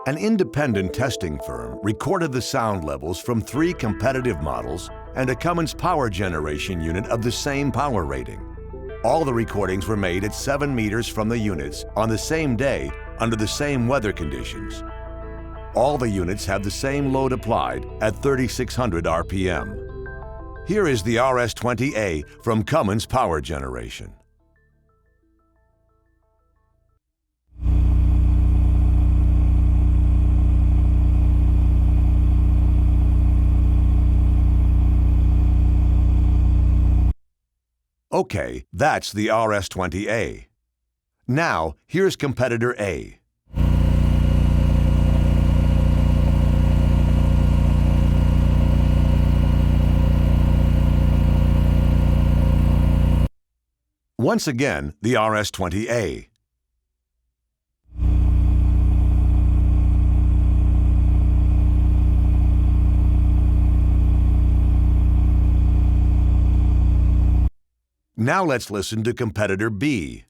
An independent testing firm recorded the sound levels from 3 competitive models and a Cummins power generation unit of the same power rating. All the recordings were made at 7 meters from the units on the same day under the same weather conditions. All the units have the same load applied at 3,600 RPM. Here is the RS20A from Cummins Power Generation. Okay, that's the RS20A. Now, here's competitor A. Once again, the RS20A. Now let's listen to competitor B.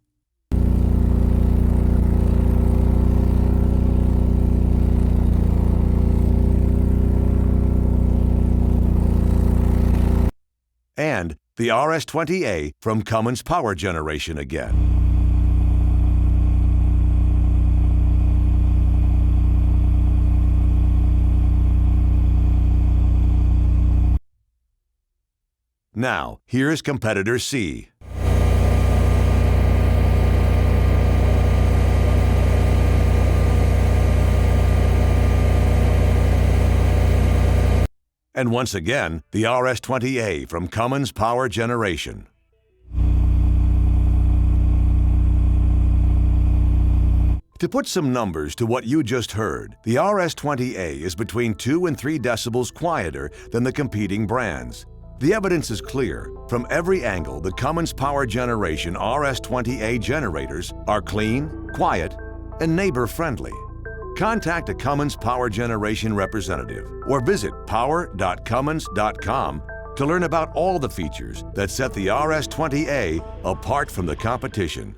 And the RS20A from Cummins Power Generation again. Now, here's competitor C. And once again, the RS20A from Cummins Power Generation. To put some numbers to what you just heard, the RS20A is between 2 and 3 decibels quieter than the competing brands. The evidence is clear. From every angle, the Cummins Power Generation RS20A generators are clean, quiet, and neighbor-friendly. Contact a Cummins Power Generation representative or visit power.cummins.com to learn about all the features that set the RS20A apart from the competition.